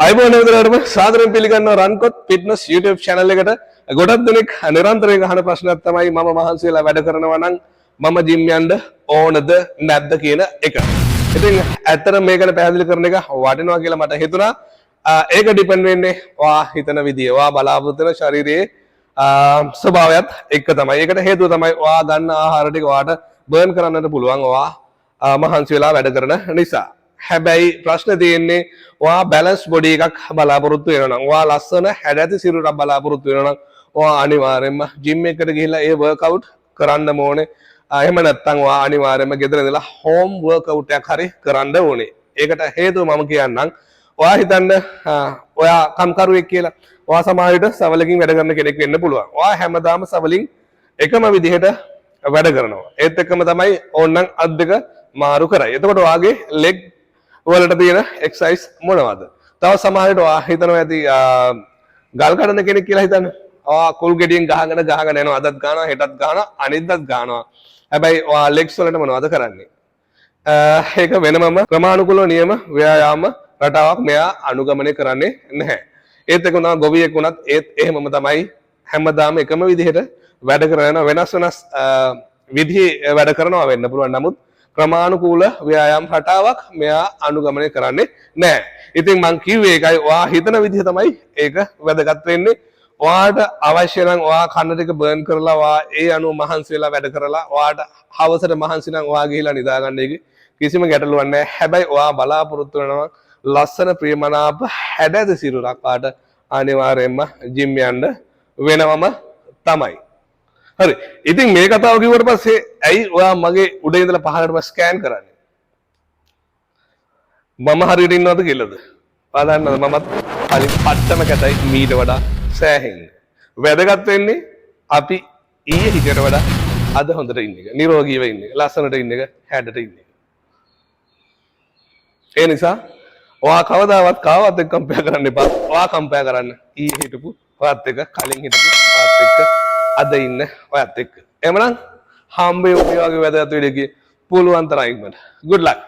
අයිබෝන් නේදරටම සාදරයෙන් පිළිගන්නවා රන්කොත් ෆිට්නස් YouTube channel එකට. ගොඩක් දෙනෙක් නිරන්තරයෙන් අහන ප්‍රශ්නයක් තමයි මම මහන්සි වෙලා වැඩ කරනවා නම් මම ජිම් යන්න ඕනද නැද්ද කියන එක. ඉතින් ඇත්තට මේක ගැන පැහැදිලි කරන එක වටිනවා කියලා මට හිතුණා. ඒක ඩිපෙන්ඩ් වෙන්නේ ඔයා හිතන විදිය. ඔයා බලාපොරොත්තු වෙන ශරීරයේ ස්වභාවයත් එක්ක තමයි. ඒකට හේතුව තමයි ඔයා ගන්න ආහාර ටික ඔයාට බර්න් කරන්නට පුළුවන්. ඔයා මහන්සි වෙලා වැඩ කරන නිසා. හැබැයි ප්‍රශ්න තියෙන්නේ ඔයා බැලන්ස් බොඩි එකක් බලාපොරොත්තු වෙනවා නම් ඔයා ලස්සන හැඩැති සිරුරක් බලාපොරොත්තු වෙනවා නම් ඔයා අනිවාර්යයෙන්ම ජිම් එකට ගිහිල්ලා ඒ වර්ක්අවුට් කරන්න ඕනේ. එහෙම නැත්නම් ඔයා අනිවාර්යයෙන්ම ගෙදර ඉඳලා හෝම් වර්ක්අවුට් එකක් හරි කරන්න ඕනේ. ඒකට හේතුව මම කියන්නම්. ඔයා හිතන්න ඔයා කම්කරුවෙක් කියලා. ඔයා සමාජයට සවලකින් වැඩ කරන කෙනෙක් වෙන්න පුළුවන්. ඔයා හැමදාම සවලින් එකම විදිහට වැඩ කරනවා. ඒත් එක්කම තමයි ඕනනම් අත් දෙක මාරු කරයි. එතකොට ඔයාගේ ලෙග් වලට තියෙන එක්සයිස් මොනවද? තව සමහරවිට ඔයා හිතනවා ඇති ගල් කඩන කෙනෙක් කියලා හිතන්න. ඔයා කුල් ගෙඩියෙන් ගහගෙන යනවා. අදත් ගන්නවා, හෙටත් ගන්නවා, අනිද්දාත් ගන්නවා. හැබැයි ඔයා ලෙග්ස් වලට මොනවද කරන්නේ? ඒක වෙනමම ක්‍රමානුකූල නියම ව්‍යායාම රටාවක් මෙයා අනුගමනය කරන්නේ නැහැ. ඒත් එක්ක උනා ගොවියෙක් වුණත් ඒත් එහෙමම තමයි හැමදාම එකම විදිහට වැඩ කරන වෙනස් විදිහේ වැඩ කරනවා වෙන්න පුළුවන්. නමුත් ක්‍රමානුකූල ව්‍යායාම රටාවක් මෙයා අනුගමනය කරන්නේ නැහැ. ඉතින් මං කිව්වේ ඒකයි ඔයා හිතන විදිහ තමයි ඒක වැදගත් වෙන්නේ. ඔයාට අවශ්‍ය නම් ඔයා කන්න ටික බර්න් කරලා ඔයා ඒ අනුව මහන්සි වෙලා වැඩ කරලා ඔයාට හවසට මහන්සි නම් ඔයා ගිහිලා නිදා ගන්න එක කිසිම ගැටලුවක් නැහැ. හැබැයි ඔයා බලාපොරොත්තු වෙනවා ලස්සන ප්‍රියමනාප හැඩද සිරුරක් ඔයාට අනිවාර්යයෙන්ම ජිම් යන්න වෙනවම තමයි. හරි. ඉතින් මේ කතාව කිව්වට පස්සේ ඇයි ඔයා මගේ උඩ ඉඳලා පහළටම ස්කෑන් කරන්නේ? මම හරියට ඉන්නවද කියලාද? ඔයා දන්නවද මමත් හරි පට්ටම කැතයි මීට වඩා සෑහෙන්න. වැදගත් වෙන්නේ අපි ඊයේ හිතට වඩා අද හොඳට ඉන්න එක. නිරෝගීව ඉන්න එක. ලස්සනට ඉන්න එක. හැඩට ඉන්න එක. ඒ නිසා ඔයා කවදාවත් කාවත් එක්ක කම්පෙයාර් කරන්න එපා. ඔයා කම්පෙයාර් කරන්න ඊයේ හිටපු ඔයත් එක්ක කලින් හිටපු ඔයත් එක්ක අද ඉන්න ඔයත් එක්ක. එමනම් හම්බෙන්නේ මේ වගේ වැදගත් වීඩියෝ එකේ පුළුවන් තරම් ඉක්මනට. good luck.